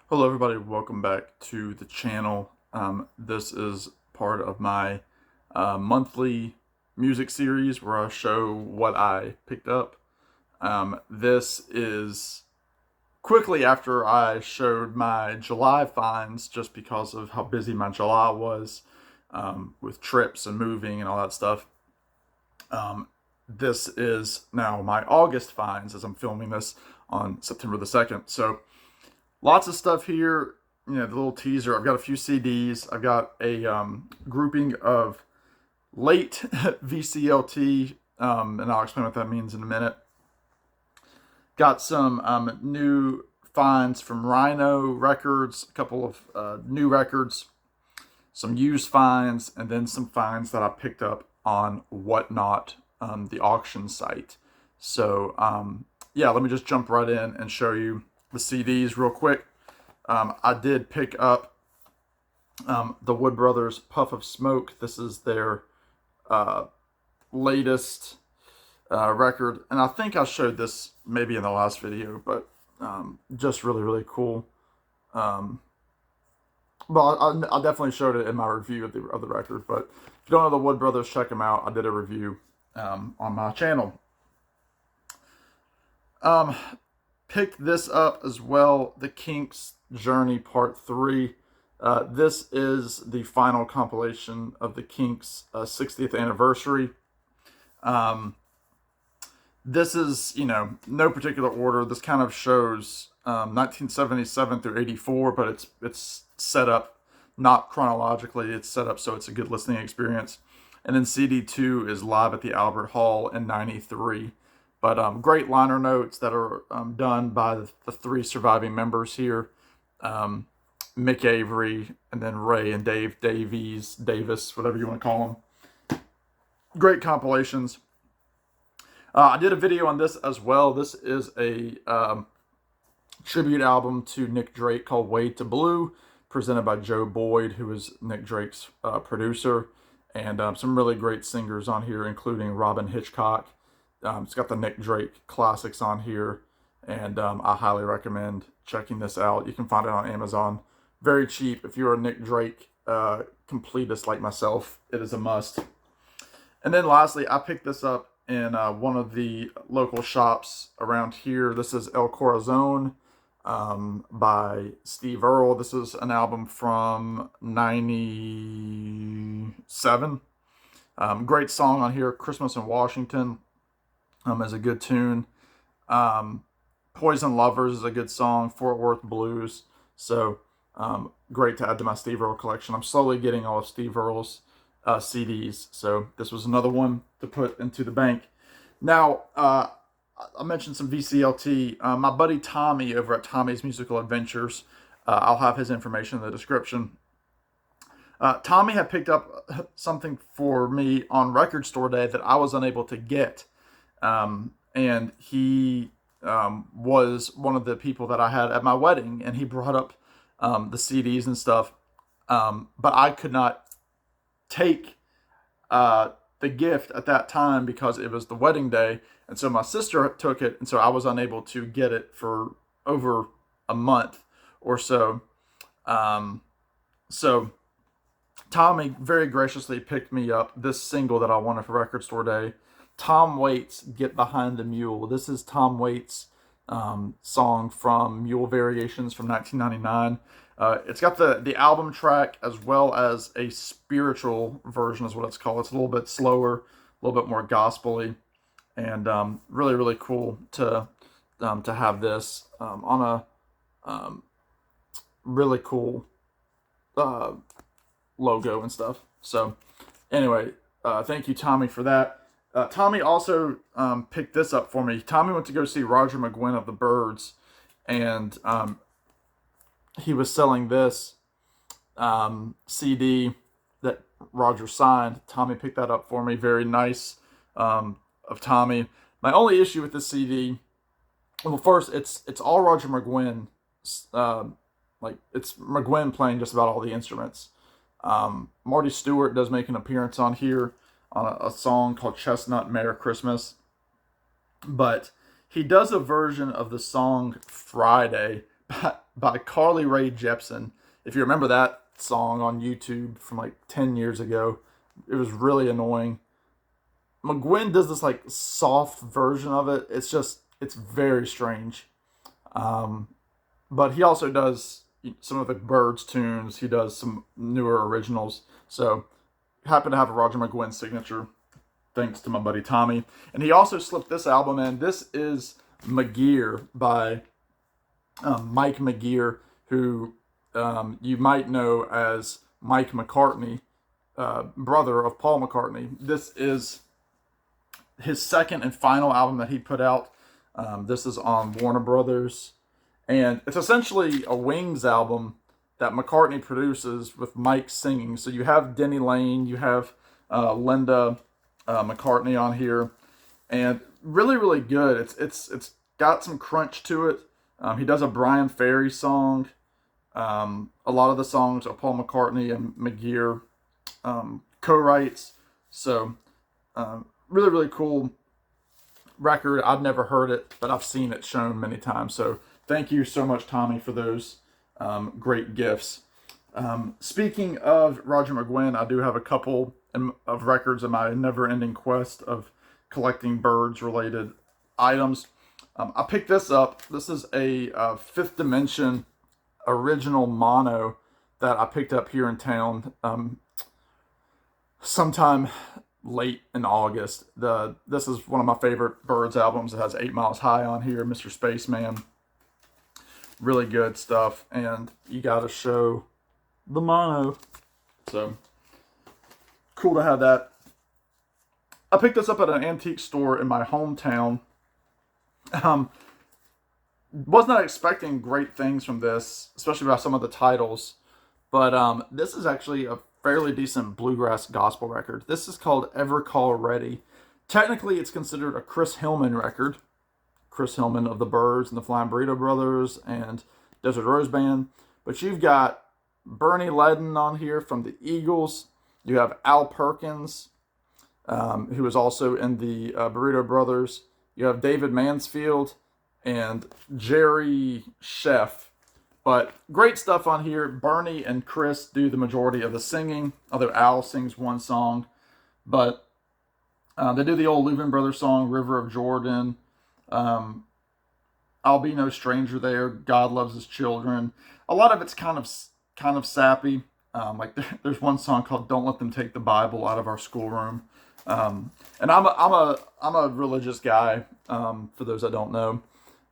Hello everybody, welcome back to the channel. This is part of my monthly music series where I show what I picked up. This is quickly after I showed my July finds just because of how busy my July was with trips and moving and all that stuff. This is now my August finds as I'm filming this on September the 2nd. So lots of stuff here. You know, the little teaser. I've got a few CDs. I've got a grouping of late VCLT, and I'll explain what that means in a minute. Got some new finds from Rhino Records, a couple of new records, some used finds, and then some finds that I picked up on Whatnot, the auction site. So, yeah, let me just jump right in and show you the CDs real quick. I did pick up the Wood Brothers Puff of Smoke. This is their latest record, and I think I showed this maybe in the last video, but just really, really cool. Well, I definitely showed it in my review of the record, but if you don't know the Wood Brothers, check them out. I did a review on my channel. Picked this up as well, The Kinks Journey Part 3. This is the final compilation of the Kinks' 60th anniversary. This is, you know, no particular order. This kind of shows 1977 through 84, but it's set up not chronologically. It's set up so it's a good listening experience. And then CD 2 is Live at the Albert Hall in 93. But great liner notes that are done by the three surviving members here. Mick Avery, and then Ray and Dave Davis, whatever you want to call them. Great compilations. I did a video on this as well. This is a tribute album to Nick Drake called Wade to Blue, presented by Joe Boyd, who is Nick Drake's producer. And some really great singers on here, including Robin Hitchcock. It's got the Nick Drake classics on here, and I highly recommend checking this out. You can find it on Amazon. Very cheap. If you're a Nick Drake completist like myself, it is a must. And then lastly, I picked this up in one of the local shops around here. This is El Corazon by Steve Earle. This is an album from 97. Great song on here, Christmas in Washington. Is a good tune. Poison Lovers is a good song. Fort Worth Blues. So great to add to my Steve Earle collection. I'm slowly getting all of Steve Earle's CDs. So this was another one to put into the bank. Now, I mentioned some VCLT. My buddy Tommy over at Tommy's Musical Adventures. I'll have his information in the description. Tommy had picked up something for me on Record Store Day that I was unable to get. And he was one of the people that I had at my wedding, and he brought up the CDs and stuff, but I could not take the gift at that time because it was the wedding day, and so my sister took it, and so I was unable to get it for over a month or so. So Tommy very graciously picked me up this single that I wanted for Record Store Day. Tom Waits, Get Behind the Mule. This is Tom Waits' song from Mule Variations from 1999. It's got the album track as well as a spiritual version is what it's called. It's a little bit slower, a little bit more gospel-y, and really, really cool to have this on a really cool logo and stuff. So anyway, thank you, Tommy, for that. Tommy also picked this up for me. Tommy went to go see Roger McGuinn of the Byrds, and he was selling this CD that Roger signed. Tommy picked that up for me. Very nice of Tommy. My only issue with this CD, well, first, it's all Roger McGuinn. Like, it's McGuinn playing just about all the instruments. Marty Stewart does make an appearance on here on a song called Chestnut Merry Christmas. But he does a version of the song Friday by Carly Rae Jepsen. If you remember that song on YouTube from like 10 years ago, it was really annoying. McGuinn does this like soft version of it. It's very strange. But he also does some of the Byrds tunes. He does some newer originals. So happen to have a Roger McGuinn signature, thanks to my buddy Tommy. And he also slipped this album in. This is McGear by Mike McGear, who you might know as Mike McCartney, brother of Paul McCartney. This is his second and final album that he put out. This is on Warner Brothers. And it's essentially a Wings album that McCartney produces with Mike singing. So you have Denny Lane, you have Linda McCartney on here, and really, really good. It's got some crunch to it. He does a Brian Ferry song. A lot of the songs are Paul McCartney and McGear co-writes. So really, really cool record. I've never heard it, but I've seen it shown many times. So thank you so much, Tommy, for those great gifts. Speaking of Roger McGuinn, I do have a couple of records in my never-ending quest of collecting Byrds-related items. I picked this up. This is a Fifth Dimension original mono that I picked up here in town sometime late in August. This is one of my favorite Byrds albums. It has 8 Miles High on here, Mr. Spaceman. Really good stuff, and you got to show the mono. So cool to have that. I picked this up at an antique store in my hometown. Was not expecting great things from this, especially about some of the titles, but this is actually a fairly decent bluegrass gospel record. This is called Ever Call Ready. Technically, it's considered a Chris Hillman record. Chris Hillman of the Byrds and the Flying Burrito Brothers and Desert Rose Band. But you've got Bernie Ledden on here from the Eagles. You have Al Perkins, who was also in the Burrito Brothers. You have David Mansfield and Jerry Sheff. But great stuff on here. Bernie and Chris do the majority of the singing, although Al sings one song. But they do the old Louvin Brothers song, River of Jordan. I'll Be No Stranger There, God Loves His Children. A lot of it's kind of sappy. Like there's one song called Don't Let Them Take the Bible Out of Our Schoolroom. And I'm a religious guy, for those that don't know.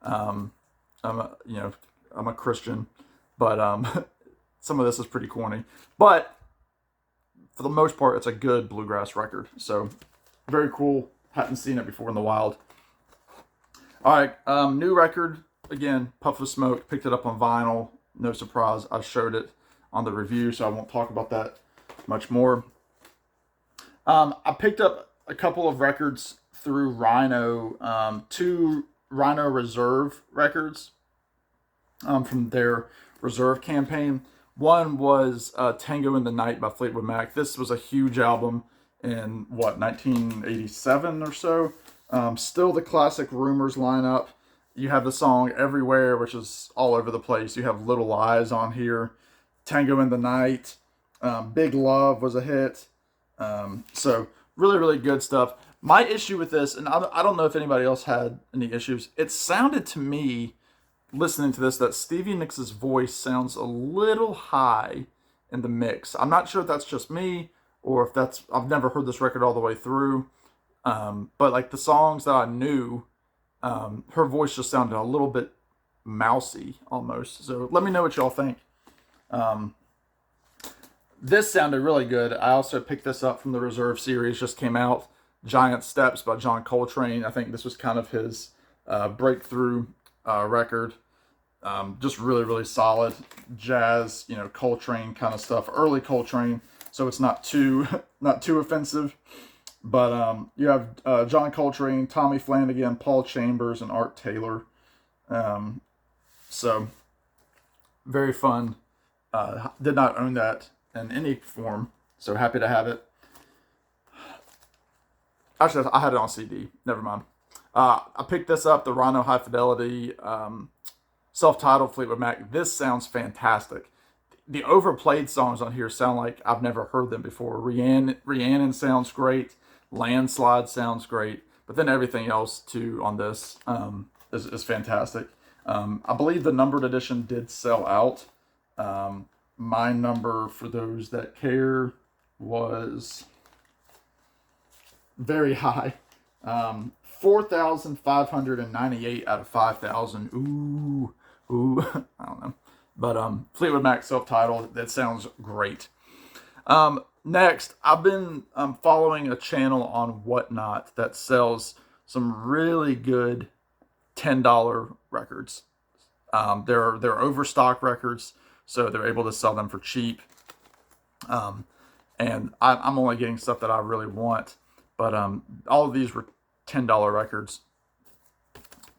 I'm a Christian, but some of this is pretty corny. But for the most part, it's a good bluegrass record. So very cool. Hadn't seen it before in the wild. All right, new record. Again, Puff of Smoke. Picked it up on vinyl. No surprise. I showed it on the review, so I won't talk about that much more. I picked up a couple of records through Rhino. 2 Rhino Reserve records from their Reserve campaign. One was Tango in the Night by Fleetwood Mac. This was a huge album in, 1987 or so. Still the classic Rumors lineup. You have the song Everywhere, which is all over the place. You have Little Lies on here. Tango in the Night. Big Love was a hit. So really, really good stuff. My issue with this, and I don't know if anybody else had any issues, it sounded to me, listening to this, that Stevie Nicks' voice sounds a little high in the mix. I'm not sure if that's just me, or if I've never heard this record all the way through. But like the songs that I knew, her voice just sounded a little bit mousy almost. So let me know what y'all think. This sounded really good. I also picked this up from the Reserve series, just came out. Giant Steps by John Coltrane. I think this was kind of his breakthrough record. Just really, really solid jazz, Coltrane kind of stuff. Early Coltrane, so it's not too offensive. But you have John Coltrane, Tommy Flanagan, Paul Chambers, and Art Taylor. So very fun. Did not own that in any form, so happy to have it. Actually, I had it on CD. Never mind. I picked this up, the Rhino High Fidelity self-titled Fleetwood Mac. This sounds fantastic. The overplayed songs on here sound like I've never heard them before. Rhiannon sounds great. Landslide sounds great. But then everything else too on this is fantastic. I believe the numbered edition did sell out. My number, for those that care, was very high. 4,598 out of 5,000. Ooh, I don't know. But Fleetwood Mac self-titled, that sounds great. Next, I've been following a channel on Whatnot that sells some really good $10 records. They're overstock records, so they're able to sell them for cheap. And I'm only getting stuff that I really want. But all of these were $10 records.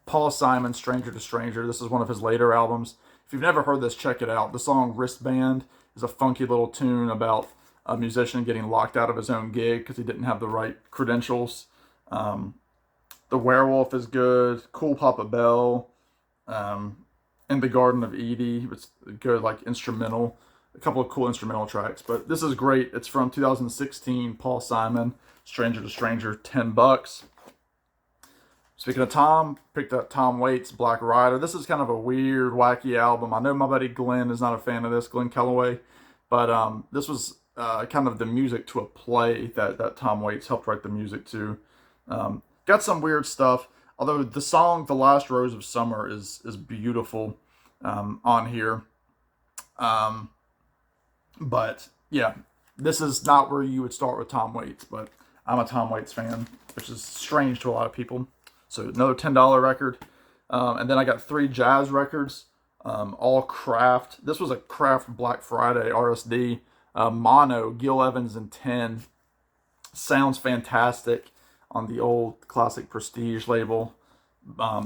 Paul Simon, Stranger to Stranger. This is one of his later albums. If you've never heard this, check it out. The song Wristband is a funky little tune about a musician getting locked out of his own gig because he didn't have the right credentials. The Werewolf is good. Cool Papa Bell. In the Garden of Edie. It's good, like instrumental. A couple of cool instrumental tracks. But this is great. It's from 2016. Paul Simon, Stranger to Stranger, $10. Speaking of Tom, picked up Tom Waits' Black Rider. This is kind of a weird, wacky album. I know my buddy Glenn is not a fan of this, Glenn Kellaway. But this was kind of the music to a play that Tom Waits helped write the music to. Got some weird stuff. Although the song "The Last Rose of Summer" is beautiful on here. But yeah, this is not where you would start with Tom Waits. But I'm a Tom Waits fan, which is strange to a lot of people. So another $10 record. And then I got 3 jazz records, all Kraft. This was a Kraft Black Friday RSD. Mono, Gil Evans and 10. Sounds fantastic on the old classic Prestige label.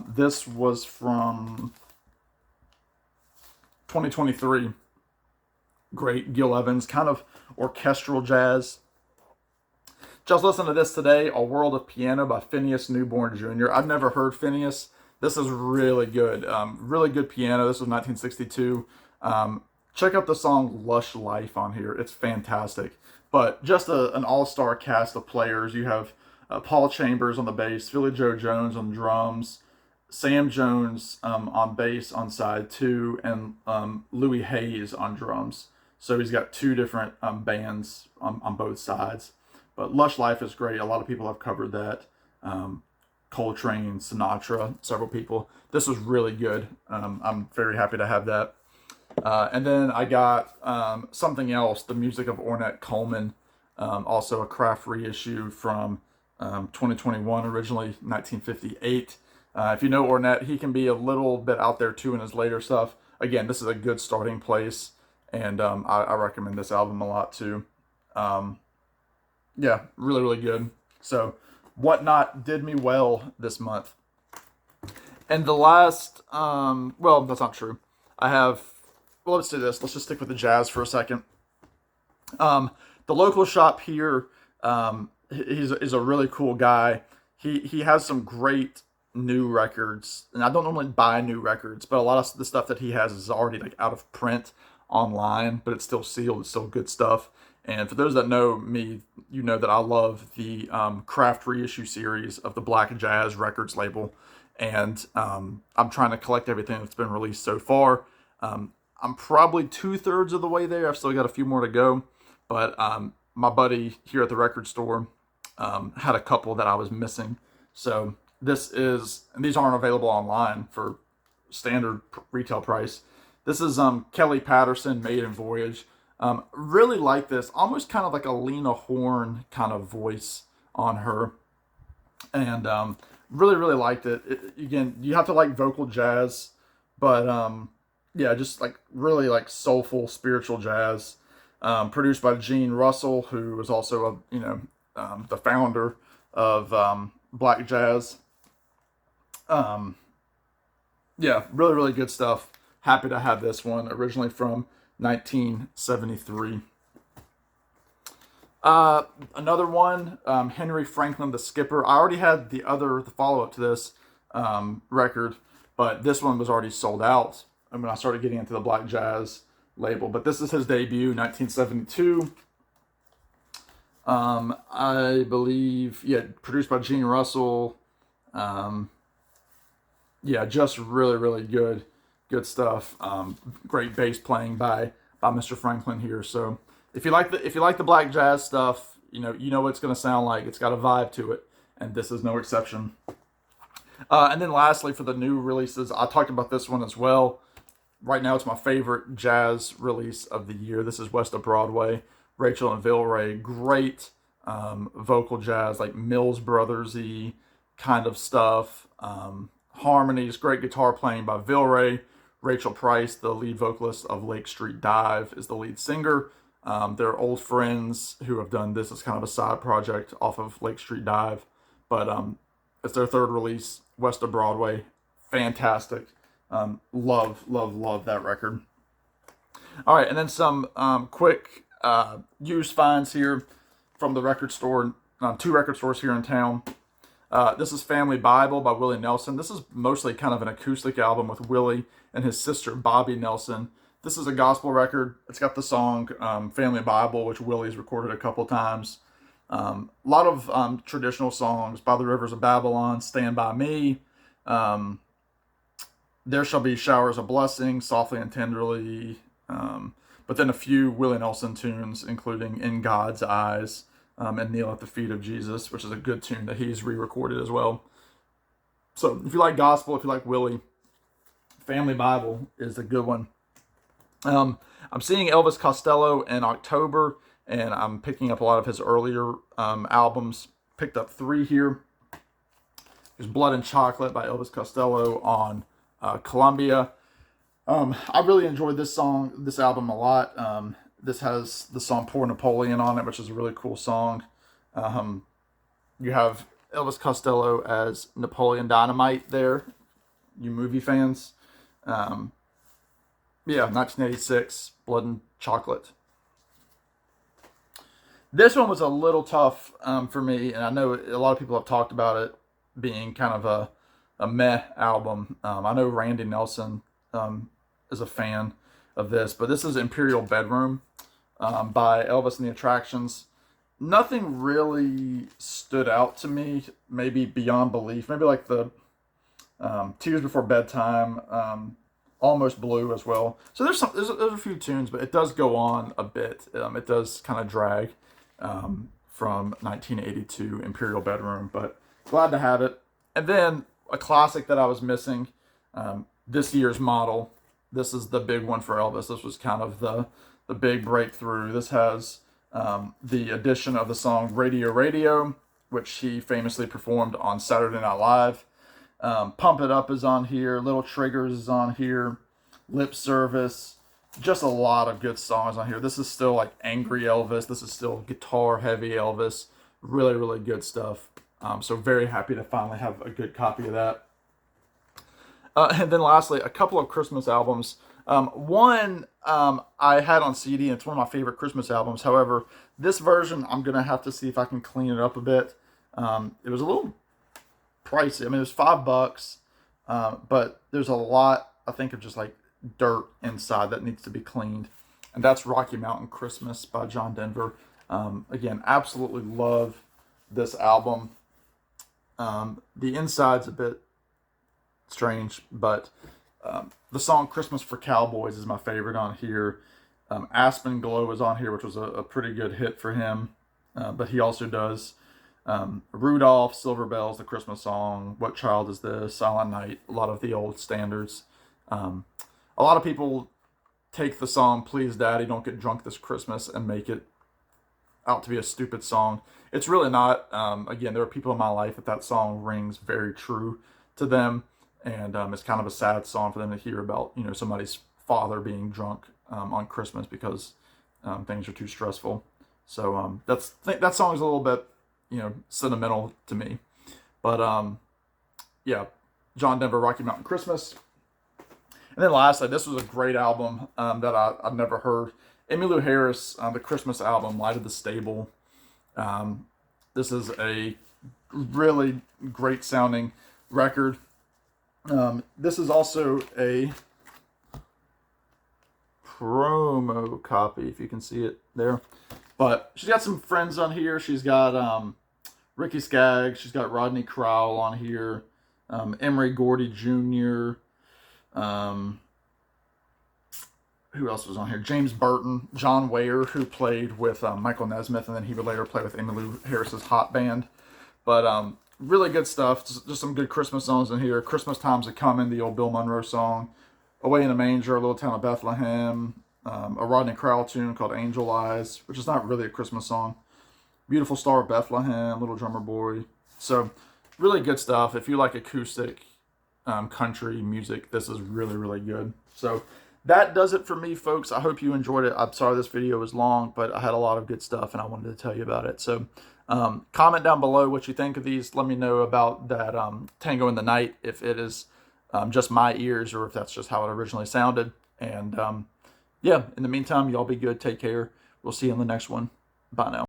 This was from 2023. Great Gil Evans, kind of orchestral jazz. Just listen to this today, A World of Piano by Phineas Newborn Jr. I've never heard Phineas. This is really good. Really good piano. This was 1962. Check out the song Lush Life on here. It's fantastic. But just an all-star cast of players. You have Paul Chambers on the bass, Philly Joe Jones on drums, Sam Jones on bass on side 2, and Louis Hayes on drums. So he's got 2 different bands on both sides. But Lush Life is great. A lot of people have covered that. Coltrane, Sinatra, several people. This was really good. I'm very happy to have that. And then I got something else, the music of Ornette Coleman, also a Kraft reissue from 2021, originally 1958. If you know Ornette, he can be a little bit out there too in his later stuff. Again, this is a good starting place, and I recommend this album a lot too. Yeah, really, really good. So, Whatnot did me well this month. And the last, well, that's not true. Well, let's do this. Let's just stick with the jazz for a second. The local shop here, he's a really cool guy. He has some great new records, and I don't normally buy new records, but a lot of the stuff that he has is already like out of print online, but it's still sealed. It's still good stuff. And for those that know me, you know that I love the Kraft reissue series of the Black Jazz Records label. And I'm trying to collect everything that's been released so far. I'm probably 2/3 of the way there. I've still got a few more to go. But my buddy here at the record store had a couple that I was missing. So and these aren't available online for standard retail price. This is Kelly Patterson, Maiden Voyage. Really like this, almost kind of like a Lena Horne kind of voice on her, and really, really liked it. Again, you have to like vocal jazz, but yeah, just like really like soulful, spiritual jazz. Produced by Gene Russell, who was also the founder of Black Jazz. Yeah, really, really good stuff. Happy to have this one, originally from 1973. Another one, Henry Franklin the Skipper. I already had the follow-up to this record, but this one was already sold out when I started getting into the Black Jazz label. But this is his debut, 1972. I believe, yeah, produced by Gene Russell. Yeah, just really, really good stuff. Great bass playing by Mr. Franklin here. So if you like the Black Jazz stuff, you know what it's going to sound like. It's got a vibe to it, and this is no exception. And then lastly, for the new releases, I talked about this one as well. Right now, it's my favorite jazz release of the year. This is West of Broadway, Rachel and Vilray. Great vocal jazz, like Mills Brothers-y kind of stuff. Harmonies, great guitar playing by Vilray. Rachel Price, the lead vocalist of Lake Street Dive, is the lead singer. They're old friends who have done this as kind of a side project off of Lake Street Dive. But it's their third release, West of Broadway. Fantastic. Love that record. All right, and then some quick used finds here from the record store, 2 record stores here in town. This is Family Bible by Willie Nelson. This is mostly kind of an acoustic album with Willie and his sister Bobby Nelson. This is a gospel record. It's got the song Family Bible, which Willie's recorded a couple times. A lot of traditional songs, By the Rivers of Babylon, Stand By Me, There Shall Be Showers of Blessing, Softly and Tenderly, but then a few Willie Nelson tunes, including In God's Eyes, and Kneel at the Feet of Jesus, which is a good tune that he's re-recorded as well. So if you like gospel, if you like Willie, Family Bible is a good one. I'm seeing Elvis Costello in October, and I'm picking up a lot of his earlier albums. Picked up 3 here. There's Blood and Chocolate by Elvis Costello on Columbia. I really enjoyed this album a lot. This has the song Poor Napoleon on it, which is a really cool song. You have Elvis Costello as Napoleon Dynamite there, you movie fans. Yeah, 1986, Blood and Chocolate. This one was a little tough for me, and I know a lot of people have talked about it being kind of a meh album. I know Randy Nelson is a fan of this, but this is Imperial Bedroom by Elvis and the Attractions. Nothing really stood out to me, maybe Beyond Belief, maybe like the Tears Before Bedtime, Almost Blue as well. So there's a few tunes, but it does go on a bit. It does kind of drag from 1982 Imperial Bedroom, but glad to have it. And then a classic that I was missing, this year's Model. This is the big one for Elvis. This was kind of the big breakthrough. This has the addition of the song Radio Radio, which he famously performed on Saturday Night Live. Pump It Up is on here. Little Triggers is on here. Lip Service. Just a lot of good songs on here. This is still like angry Elvis. This is still guitar heavy Elvis. Really, really good stuff. So very happy to finally have a good copy of that. And then lastly, a couple of Christmas albums. One I had on CD, and it's one of my favorite Christmas albums. However, this version, I'm going to have to see if I can clean it up a bit. It was a little pricey. I mean, it was $5, but there's a lot, I think, of just like dirt inside that needs to be cleaned. And that's Rocky Mountain Christmas by John Denver. Again, absolutely love this album. The inside's a bit strange, but the song Christmas for Cowboys is my favorite on here. Aspen Glow is on here, which was a pretty good hit for him. But he also does Rudolph, Silver Bells, the Christmas song, What Child Is This, Silent Night, a lot of the old standards. A lot of people take the song Please Daddy, Don't Get Drunk This Christmas and make it out to be a stupid song. It's really not. Again, there are people in my life that song rings very true to them, and it's kind of a sad song for them to hear about, somebody's father being drunk on Christmas because things are too stressful. So that song is a little bit, sentimental to me. But yeah, John Denver, Rocky Mountain Christmas. And then lastly, this was a great album that I've never heard. Emmylou Harris, the Christmas album, Light of the Stable. This is a really great sounding record. This is also a promo copy, if you can see it there. But she's got some friends on here. She's got Ricky Skaggs. She's got Rodney Crowell on here. Emory Gordy Jr. Who else was on here? James Burton, John Wayer, who played with Michael Nesmith, and then he would later play with Emmylou Harris's Hot Band. But really good stuff. Just some good Christmas songs in here. Christmas Time's a Comin', the old Bill Monroe song. Away in a Manger, A Little Town of Bethlehem. A Rodney Crowell tune called Angel Eyes, which is not really a Christmas song. Beautiful Star of Bethlehem, Little Drummer Boy. So really good stuff. If you like acoustic country music, this is really, really good. So that does it for me, folks. I hope you enjoyed it. I'm sorry this video was long, but I had a lot of good stuff and I wanted to tell you about it. So comment down below what you think of these. Let me know about that Tango in the Night, if it is just my ears or if that's just how it originally sounded. And yeah, in the meantime, y'all be good. Take care. We'll see you in the next one. Bye now.